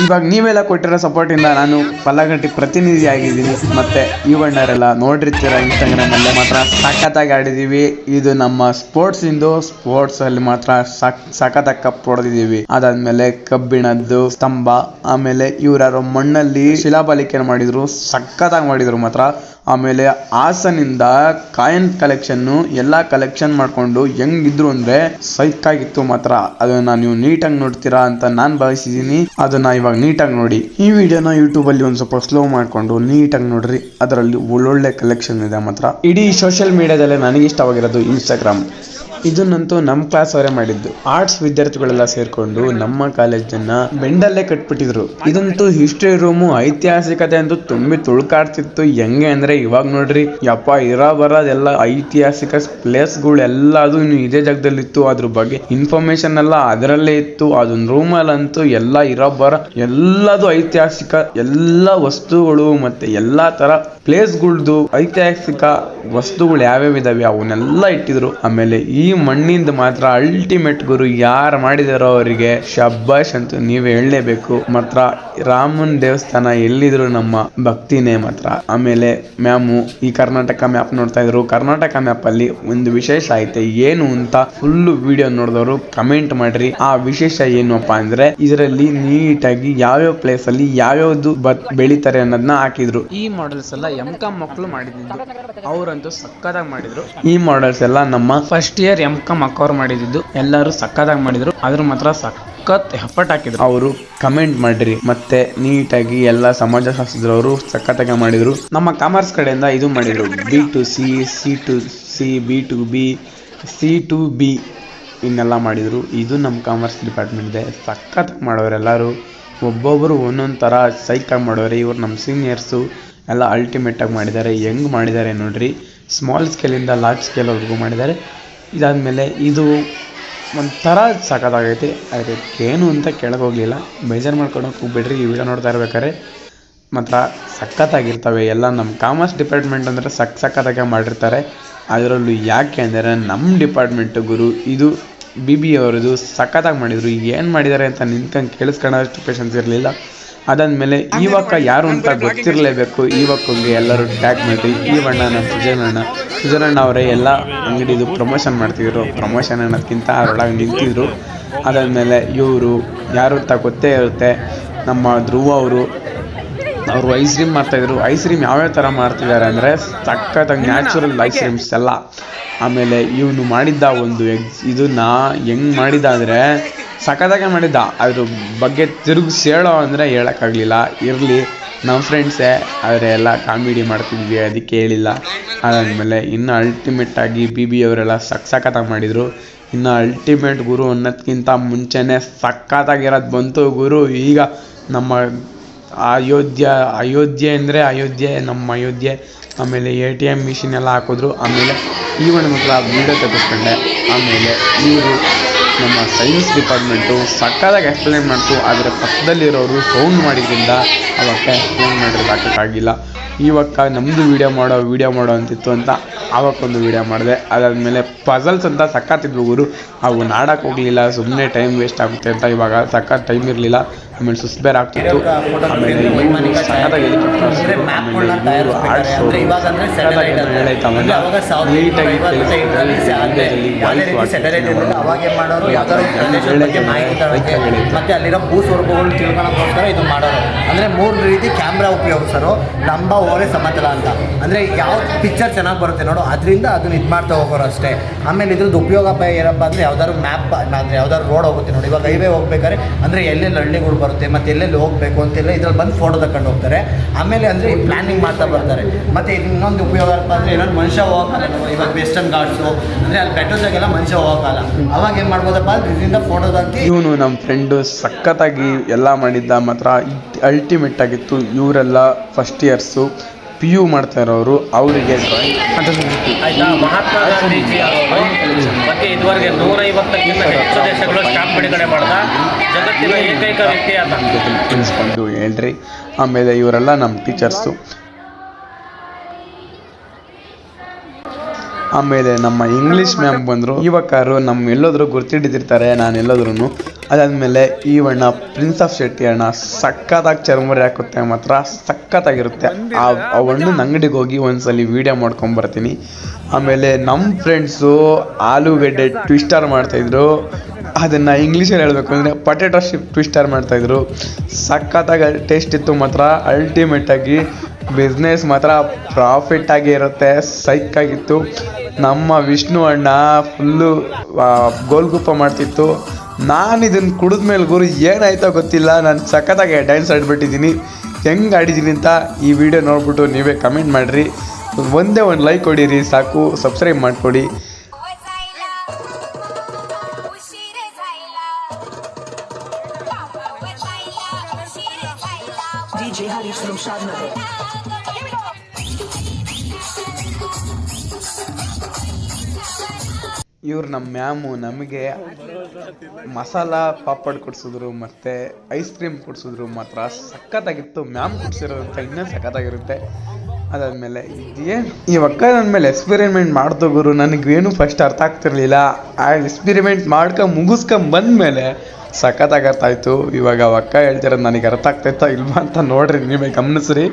ಇವಾಗ ನೀವೆಲ್ಲ ಕೊಟ್ಟಿರೋ ಸಪೋರ್ಟ್ ಇಂದ ನಾನು ಪಲ್ಲಘಟ್ಟಿ ಪ್ರತಿನಿಧಿ ಆಗಿದ್ದೀನಿ. ಮತ್ತೆ ಇವಣ್ಣರೆಲ್ಲ ನೋಡಿರ್ತೀರ ಇನ್ಸ್ಟಾಗ್ರಾಮ್ ಅಲ್ಲೇ ಮಾತ್ರ ಸಖತ್ತಾಗಿ ಆಡಿದೀವಿ. ಇದು ನಮ್ಮ ಸ್ಪೋರ್ಟ್ಸ್ ಅಲ್ಲಿ ಮಾತ್ರ ಸಖತ್ತಾಗಿ ಕಪ್ ಹೊಡೆದಿದ್ದೀವಿ. ಅದಾದ್ಮೇಲೆ ಕಬ್ಬಿಣದ್ದು ಸ್ತಂಭ, ಆಮೇಲೆ ಇವ್ರು ಮಣ್ಣಲ್ಲಿ ಶಿಲಾಬಾಲಿಕೆ ಮಾಡಿದ್ರು, ಸಖತ್ತಾಗಿ ಮಾಡಿದ್ರು ಮಾತ್ರ. ಆಮೇಲೆ ಹಾಸನಿಂದ ಕಾಯಿನ್ ಕಲೆಕ್ಷನ್ ಎಲ್ಲಾ ಕಲೆಕ್ಷನ್ ಮಾಡ್ಕೊಂಡು ಹೆಂಗಿದ್ರು ಅಂದ್ರೆ ಸೈಕ್ ಆಗಿತ್ತು ಮಾತ್ರ. ಅದನ್ನ ನೀವು ನೀಟಾಗಿ ನೋಡ್ತೀರಾ ಅಂತ ನಾನ್ ಭಾವಿಸಿದೀನಿ. ಅದನ್ನ ಇವಾಗ ನೀಟಾಗಿ ನೋಡಿ. ಈ ವಿಡಿಯೋನ ಯೂಟ್ಯೂಬ್ ಅಲ್ಲಿ ಒಂದ್ ಸ್ವಲ್ಪ ಸ್ಲೋ ಮಾಡ್ಕೊಂಡು ನೀಟಾಗಿ ನೋಡ್ರಿ. ಅದರಲ್ಲಿ ಒಳ್ಳೊಳ್ಳೆ ಕಲೆಕ್ಷನ್ ಇದೆ ಮಾತ್ರ. ಇಡೀ ಸೋಷಿಯಲ್ ಮೀಡಿಯಾದಲ್ಲೇ ನನಗೆ ಇಷ್ಟವಾಗಿರೋದು ಇನ್ಸ್ಟಾಗ್ರಾಮ್. ಇದನ್ನಂತೂ ನಮ್ಮ ಕ್ಲಾಸ್ ಅವರೇ ಮಾಡಿದ್ದು. ಆರ್ಟ್ಸ್ ವಿದ್ಯಾರ್ಥಿಗಳೆಲ್ಲ ಸೇರ್ಕೊಂಡು ನಮ್ಮ ಕಾಲೇಜನ್ನ ಬೆಂಡಲ್ಲೇ ಕಟ್ಬಿಟ್ಟಿದ್ರು. ಇದಂತೂ ಹಿಸ್ಟ್ರಿ ರೂಮು, ಐತಿಹಾಸಿಕತೆ ಅಂತೂ ತುಂಬಿ ತುಳ್ಕಾಡ್ತಿತ್ತು. ಹೆಂಗೆ ಅಂದ್ರೆ ಇವಾಗ ನೋಡ್ರಿ ಯಪ್ಪ ಬರೋದೆಲ್ಲ ಐತಿಹಾಸಿಕ ಪ್ಲೇಸ್ಗಳು ಎಲ್ಲದು ಇನ್ನು ಇದೇ ಜಾಗದಲ್ಲಿ ಇತ್ತು. ಅದ್ರ ಬಗ್ಗೆ ಇನ್ಫಾರ್ಮೇಶನ್ ಎಲ್ಲ ಅದರಲ್ಲೇ ಇತ್ತು. ಅದೊಂದು ರೂಮಲ್ಲಂತೂ ಎಲ್ಲ ಎಲ್ಲದು ಐತಿಹಾಸಿಕ ಎಲ್ಲ ವಸ್ತುಗಳು ಮತ್ತೆ ಎಲ್ಲಾ ತರ ಪ್ಲೇಸ್ಗಳ್ದು ಐತಿಹಾಸಿಕ ವಸ್ತುಗಳು ಯಾವ್ಯಾವ ಇದಾವೆ ಅವನ್ನೆಲ್ಲ ಇಟ್ಟಿದ್ರು. ಆಮೇಲೆ ಈ ಮಣ್ಣಿಂದ ಮಾತ್ರ ಅಲ್ಟಿಮೇಟ್ ಗುರು ಯಾರು ಮಾಡಿದಾರೋ ಅವರಿಗೆ ಶಬ್ಬಾಷ್ ಅಂತ ನೀವೇ ಹೇಳಲೇಬೇಕು. ಮಾತ್ರ ರಾಮನ್ ದೇವಸ್ಥಾನ ಎಲ್ಲಿದ್ರು ನಮ್ಮ ಭಕ್ತಿನೇ ಮಾತ್ರ. ಆಮೇಲೆ ಮ್ಯಾಮು ಈ ಕರ್ನಾಟಕ ಮ್ಯಾಪ್ ನೋಡ್ತಾ ಇದ್ರು. ಕರ್ನಾಟಕ ಮ್ಯಾಪ್ ಅಲ್ಲಿ ಒಂದು ವಿಶೇಷ ಐತೆ, ಏನು ಅಂತ ಫುಲ್ ವಿಡಿಯೋ ನೋಡಿದವರು ಕಮೆಂಟ್ ಮಾಡ್ರಿ. ಆ ವಿಶೇಷ ಏನಪ್ಪಾ ಅಂದ್ರೆ ಇದರಲ್ಲಿ ನೀಟಾಗಿ ಯಾವ್ಯಾವ ಪ್ಲೇಸ್ ಅಲ್ಲಿ ಯಾವ್ಯಾವ್ದು ಬೆಳಿತಾರೆ ಅನ್ನೋದನ್ನ ಹಾಕಿದ್ರು. ಈ ಮಾಡೆಲ್ಸ್ ಎಲ್ಲ ಎಂ.ಕಾಂ ಮಕ್ಕಳು ಮಾಡಿದ್ದು, ಅವರಂತೂ ಸಕ್ಕತ್ತಾಗಿ ಮಾಡಿದ್ರು. ಈ ಮಾಡೆಲ್ಸ್ ಎಲ್ಲ ನಮ್ಮ ಫಸ್ಟ್ ಇಯರ್ ಎಂ.ಕಾಂ ಅಕ್ಕವ್ರು ಮಾಡಿದ್ದು. ಎಲ್ಲರೂ ಸಕ್ಕತ್ತಾಗಿ ಮಾಡಿದ್ರು. ಅದ್ರ ಮಾತ್ರ ಸಖತ್ ಎಫರ್ಟ್ ಹಾಕಿದ್ರು. ಅವರು ಕಮೆಂಟ್ ಮಾಡ್ರಿ. ಮತ್ತೆ ನೀಟಾಗಿ ಎಲ್ಲ ಸಮಾಜಶಾಸ್ತ್ರದವರು ಸಖತ್ತಾಗಿ ಮಾಡಿದ್ರು. ನಮ್ಮ ಕಾಮರ್ಸ್ ಕಡೆಯಿಂದ ಇದು ಮಾಡಿದ್ರು, B2C, C2C, B2B, C2B ಇನ್ನೆಲ್ಲ ಮಾಡಿದ್ರು. ಇದು ನಮ್ಮ ಕಾಮರ್ಸ್ ಡಿಪಾರ್ಟ್ಮೆಂಟ್ ಇದೆ. ಸಖತ್ತಾಗಿ ಮಾಡೋರು ಎಲ್ಲರೂ, ಒಬ್ಬೊಬ್ಬರು ಒಂದೊಂದು ಥರ ಸೈಕಾಗಿ ಮಾಡೋರು. ಇವ್ರು ನಮ್ಮ ಸೀನಿಯರ್ಸು ಎಲ್ಲ ಅಲ್ಟಿಮೇಟ್ ಆಗಿ ಮಾಡಿದ್ದಾರೆ. ಹೆಂಗ್ ಮಾಡಿದ್ದಾರೆ ನೋಡ್ರಿ, ಸ್ಮಾಲ್ ಸ್ಕೇಲಿಂದ ಲಾರ್ಜ್ ಸ್ಕೇಲ್ ಅವ್ರಿಗೂ ಮಾಡಿದ್ದಾರೆ. ಇದಾದ್ಮೇಲೆ ಇದು ಒಂಥರ ಸಖತ್ತಾಗೈತಿ. ಅದಕ್ಕೇನು ಅಂತ ಕೇಳಕ್ಕೆ ಹೋಗ್ಲಿಲ್ಲ, ಬೇಜಾರು ಮಾಡ್ಕೊಳಕ್ಕೆ ಹೋಗ್ಬೇಡ್ರಿ. ಈ ವಿಡಿಯೋ ನೋಡ್ತಾ ಇರ್ಬೇಕಾದ್ರೆ ಮಾತ್ರ ಸಖತ್ತಾಗಿರ್ತವೆ ಎಲ್ಲ. ನಮ್ಮ ಕಾಮರ್ಸ್ ಡಿಪಾರ್ಟ್ಮೆಂಟ್ ಅಂದರೆ ಸಖತ್ತಾಗಿ ಮಾಡಿರ್ತಾರೆ. ಅದರಲ್ಲೂ ಯಾಕೆ ಅಂದರೆ ನಮ್ಮ ಡಿಪಾರ್ಟ್ಮೆಂಟ್ ಗುರು ಇದು BBA ಅವರದು ಸಖತ್ತಾಗಿ ಮಾಡಿದ್ರು. ಏನು ಮಾಡಿದ್ದಾರೆ ಅಂತ ನಿಂತ್ಕೊಂಡು ಕೇಳಿಸ್ಕೊಳ್ಳೋಷ್ಟು ಪೇಷನ್ಸ್ ಇರಲಿಲ್ಲ. ಅದಾದ್ಮೇಲೆ ಈವಕ್ಕ ಯಾರು ಅಂತ ಗೊತ್ತಿರಲೇಬೇಕು. ಈವಕ್ಕಂಗೆ ಎಲ್ಲರೂ ಟ್ಯಾಗ್ ಮಾಡಿ ಈವಣ್ಣ ನಮ್ಮ ಸುಜನಣ್ಣ ಅವರೇ ಎಲ್ಲ ಅಂಗಡಿದು ಪ್ರಮೋಷನ್ ಮಾಡ್ತಿದ್ರು. ಪ್ರಮೋಷನ್ ಅನ್ನೋದಕ್ಕಿಂತ ಅವರೊಳಗೆ ನಿಂತಿದ್ರು. ಅದಾದ್ಮೇಲೆ ಇವರು ಯಾರು ಅಂತ ಗೊತ್ತೇ ಇರುತ್ತೆ, ನಮ್ಮ ಧ್ರುವ ಅವರು ಐಸ್ ಕ್ರೀಮ್ ಮಾಡ್ತಾಯಿದ್ರು. ಐಸ್ ಕ್ರೀಮ್ ಯಾವ್ಯಾವ ಥರ ಮಾಡ್ತಿದ್ದಾರೆ ಅಂದರೆ ಸಖತ್ತಾಗಿ ನ್ಯಾಚುರಲ್ ಐಸ್ ಕ್ರೀಮ್ಸ್ ಎಲ್ಲ. ಆಮೇಲೆ ಇವನು ಮಾಡಿದ್ದ ಒಂದು ಇದನ್ನ ಹೆಂಗೆ ಮಾಡಿದ್ದ ಅಂದರೆ ಸಖತ್ತಾಗೆ ಮಾಡಿದ್ದ. ಅದ್ರ ಬಗ್ಗೆ ತಿರುಗಿಸಿ ಹೇಳೋ ಅಂದರೆ ಹೇಳೋಕ್ಕಾಗಲಿಲ್ಲ. ಇರಲಿ, ನಮ್ಮ ಫ್ರೆಂಡ್ಸೇ ಆದರೆ ಎಲ್ಲ ಕಾಮಿಡಿ ಮಾಡ್ತಿದ್ವಿ, ಅದಕ್ಕೆ ಹೇಳಿಲ್ಲ. ಅದಾದಮೇಲೆ ಇನ್ನು ಅಲ್ಟಿಮೇಟಾಗಿ BBA ಅವರೆಲ್ಲ ಸಖತ್ತಾಗಿ ಮಾಡಿದರು. ಇನ್ನು ಅಲ್ಟಿಮೇಟ್ ಗುರು ಅನ್ನೋದಕ್ಕಿಂತ ಮುಂಚೆನೇ ಸಖತ್ತಾಗಿರೋದು ಬಂತು ಗುರು. ಈಗ ನಮ್ಮ ಅಯೋಧ್ಯೆ ಅಂದರೆ ನಮ್ಮ ಅಯೋಧ್ಯೆ. ಆಮೇಲೆ ATM ಮಿಷಿನ್ ಎಲ್ಲ ಹಾಕಿದ್ರು. ಆಮೇಲೆ ಈವಣ್ಣ ಮಾತ್ರ ವೀಡಿಯೋ ತೆಗೆಸ್ಕೊಂಡೆ. ಆಮೇಲೆ ಇವರು ನಮ್ಮ ಸೈನ್ಸ್ ಡಿಪಾರ್ಟ್ಮೆಂಟು ಸಕ್ಕತ್ತಾಗಿ ಎಕ್ಸ್ಪ್ಲೇನ್ ಮಾಡ್ತು. ಅದರ ಪಕ್ಕದಲ್ಲಿರೋರು ಸೌಂಡ್ ಮಾಡಿದ್ರಿಂದ ಅವಕ್ಕ ಎಕ್ಸ್ಪ್ಲೇನ್ ಮಾಡಿರೋಕ್ಕಾಗಿಲ್ಲ. ಇವಕ್ಕ ನಮ್ಮದು ವೀಡಿಯೋ ಮಾಡೋ ಅಂತಿತ್ತು ಅಂತ ಅವಕ್ಕೊಂದು ವೀಡಿಯೋ ಮಾಡಿದೆ. ಅದಾದಮೇಲೆ ಪಜಲ್ಸ್ ಅಂತ ಸಕ್ಕತ್ತಿದ್ವು ಗುರು. ಅವು ನಾಡಕ್ಕೆ ಹೋಗಲಿಲ್ಲ, ಸುಮ್ಮನೆ ಟೈಮ್ ವೇಸ್ಟ್ ಆಗುತ್ತೆ ಅಂತ. ಇವಾಗ ಸಖತ್ ಟೈಮ್ ಇರಲಿಲ್ಲ. ಆಮೇಲೆ ಸುಸ್ತು ಬೇರೆ ಆಗ್ತಿತ್ತು. ಆಮೇಲೆ ಸಖತ್ತಾಗಿ ಮತ್ತೆ ಅಲ್ಲಿರೋ ಭೂಸ್ವರೂಪಗಳು ತಿಳ್ಕೊಳ್ಳೋಕ್ಕೋಸ್ಕರ ಇದು ಮಾಡೋರು. ಅಂದರೆ 3 ರೀತಿ ಕ್ಯಾಮ್ರಾ ಉಪಯೋಗಿಸೋರು. ಲಂಬ, ಓರೆ, ಸಮತಲ ಅಂತ. ಅಂದರೆ ಯಾವ ಪಿಕ್ಚರ್ ಚೆನ್ನಾಗಿ ಬರುತ್ತೆ ನೋಡು ಅದರಿಂದ ಅದನ್ನ ಇದು ಮಾಡ್ತಾ ಹೋಗೋರು ಅಷ್ಟೇ. ಆಮೇಲೆ ಇದ್ರದ್ದು ಉಪಯೋಗ ಏನಪ್ಪ ಅಂದರೆ ಯಾವ್ದಾದ್ರು ಮ್ಯಾಪ್ ಅಂದರೆ ಯಾವ್ದಾದ್ರು ರೋಡ್ ಹೋಗುತ್ತೆ ನೋಡಿ, ಇವಾಗ ಹೈವೇ ಹೋಗ್ಬೇಕಾದ್ರೆ ಅಂದರೆ ಎಲ್ಲೆಲ್ಲಿ ಹಳ್ಳಿಗಳು ಬರುತ್ತೆ ಮತ್ತು ಎಲ್ಲೆಲ್ಲಿ ಹೋಗಬೇಕು ಅಂತೆಲ್ಲ ಇದ್ರಲ್ಲಿ ಬಂದು ಫೋಟೋ ತಗೊಂಡು ಹೋಗ್ತಾರೆ. ಆಮೇಲೆ ಅಂದರೆ ಪ್ಲಾನಿಂಗ್ ಮಾಡ್ತಾ ಬರ್ತಾರೆ. ಮತ್ತು ಇನ್ನೊಂದು ಉಪಯೋಗ ಏನಪ್ಪ ಅಂದರೆ ಏನಾದ್ರು ಮನುಷ್ಯ ಹೋಗೋಕ್ಕಲ್ಲ. ಇವಾಗ ವೆಸ್ಟರ್ನ್ ಘಾಟ್ಸು ಅಂದರೆ ಅಲ್ಲಿ ಬೆಟ್ಟದಾಗೆಲ್ಲ ಮನುಷ್ಯ ಹೋಗೋಕ್ಕಲ್ಲ. ಅವಾಗ ಏನು ಮಾಡ್ಬೋದಪ್ಪ ಇದರಿಂದ ಫೋಟೋದಾಕಿ. ಇವನು ನಮ್ಮ ಫ್ರೆಂಡು ಸಖತ್ತಾಗಿ ಎಲ್ಲ ಮಾಡಿದ್ದ ಮಾತ್ರ ಅಲ್ಟಿಮೇಟ್ ಆಗಿತ್ತು. ಇವರೆಲ್ಲ ಫಸ್ಟ್ ಇಯರ್ಸು PU ಮಾಡ್ತಾ ಇರೋರು. ಅವರಿಗೆ ಮಹಾತ್ಮ ಗಾಂಧೀಜಿ ಬಗ್ಗೆ ಇದುವರೆಗೆ 150ಕ್ಕಿಂತ ಹೆಚ್ಚು ದೇಶಗಳು ಸ್ಟಾಂಪ್ ಬಿಡುಗಡೆ ಮಾಡಿದ ಜಗತ್ತಿನ ಏಕೈಕ ವ್ಯಕ್ತಿ ಅಂತ ತಿಳಿಸ್ಕೊಂಡು ಹೇಳ್ರಿ. ಆಮೇಲೆ ಇವರೆಲ್ಲ ನಮ್ಮ ಟೀಚರ್ಸು. ಆಮೇಲೆ ನಮ್ಮ ಇಂಗ್ಲೀಷ್ ಮ್ಯಾಮ್ ಬಂದರು. ಯುವಕರು ನಮ್ಮ ಎಲ್ಲೋದ್ರು ಗುರ್ತಿಡಿದಿರ್ತಾರೆ. ನಾನು ಎಲ್ಲೋದ್ರೂ ಅದಾದಮೇಲೆ ಈ ಅಣ್ಣ ಪ್ರಿನ್ಸ್ ಆಫ್ ಶೆಟ್ಟಿ ಅಣ್ಣ ಸಖತ್ತಾಗಿ ಚರ್ಮುರಿ ಹಾಕುತ್ತೆ ಮಾತ್ರ ಸಖತ್ತಾಗಿರುತ್ತೆ. ಆ ಹಣ್ಣು ಅಂಗಡಿಗೆ ಹೋಗಿ ಒಂದ್ಸಲಿ ವೀಡಿಯೋ ಮಾಡ್ಕೊಂಬರ್ತೀನಿ. ಆಮೇಲೆ ನಮ್ಮ ಫ್ರೆಂಡ್ಸು ಆಲೂಗಡ್ಡೆ ಟ್ವಿಸ್ಟರ್ ಮಾಡ್ತಾಯಿದ್ರು, ಅದನ್ನು ಇಂಗ್ಲೀಷಲ್ಲಿ ಹೇಳಬೇಕು ಅಂದರೆ ಪೊಟೆಟೊ ಟ್ವಿಸ್ಟರ್ ಮಾಡ್ತಾಯಿದ್ರು. ಸಖತ್ತಾಗಿ ಟೇಸ್ಟ್ ಇತ್ತು ಮಾತ್ರ. ಅಲ್ಟಿಮೇಟಾಗಿ ಬಿಸ್ನೆಸ್ ಮಾತ್ರ ಪ್ರಾಫಿಟ್ಟಾಗಿ ಇರುತ್ತೆ, ಸೈಕಾಗಿತ್ತು. ನಮ್ಮ ವಿಷ್ಣು ಅಣ್ಣ ಫುಲ್ಲು ಗೋಲ್ಗುಪ್ಪ ಮಾಡ್ತಿತ್ತು. ನಾನು ಇದನ್ನು ಕುಡಿದ್ಮೇಲೆ ಗುರು ಏನಾಯ್ತೋ ಗೊತ್ತಿಲ್ಲ, ನಾನು ಸಖತ್ತಾಗಿ ಡ್ಯಾನ್ಸ್ ಆಡ್ಬಿಟ್ಟಿದ್ದೀನಿ. ಹೆಂಗೆ ಆಡಿದ್ದೀನಿ ಅಂತ ಈ ವಿಡಿಯೋ ನೋಡ್ಬಿಟ್ಟು ನೀವೇ ಕಮೆಂಟ್ ಮಾಡಿರಿ. ಒಂದೇ ಒಂದು ಲೈಕ್ ಕೊಡಿರಿ ಸಾಕು, ಸಬ್ಸ್ಕ್ರೈಬ್ ಮಾಡಿಕೊಡಿ. DJ Harish from Shadnagar. ಇವ್ರು ನಮ್ಮ ಮ್ಯಾಮು ನಮಗೆ ಮಸಾಲ ಪಾಪಡ್ ಕೊಡಿಸಿದ್ರು ಮತ್ತು ಐಸ್ ಕ್ರೀಮ್ ಕೊಡಿಸಿದ್ರು. ಮಾತ್ರ ಸಖತ್ತಾಗಿತ್ತು. ಮ್ಯಾಮ್ ಕೊಡಿಸಿರೋದಂತ ಇನ್ನೂ ಸಖತ್ತಾಗಿರುತ್ತೆ. ಅದಾದಮೇಲೆ ಇದೇನು ಈ ಒಕ್ಕ ನನ್ನ ಮೇಲೆ ಎಕ್ಸ್ಪೆರಿಮೆಂಟ್ ಮಾಡ್ದು ಗುರು. ನನಗೇನು ಫಸ್ಟ್ ಅರ್ಥ ಆಗ್ತಿರ್ಲಿಲ್ಲ. ಆ ಎಕ್ಸ್ಪೆರಿಮೆಂಟ್ ಬಂದಮೇಲೆ ಸಖತ್ತಾಗಿ ಅರ್ಥ ಆಯಿತು. ಇವಾಗ ಒಕ್ಕ ಹೇಳ್ತಿರೋದು ನನಗೆ ಅರ್ಥ ಆಗ್ತಾಯಿತ್ತೋ ಇಲ್ವಾ ಅಂತ ನೋಡ್ರಿ, ನೀವೇ ಗಮನಿಸ್ರಿ.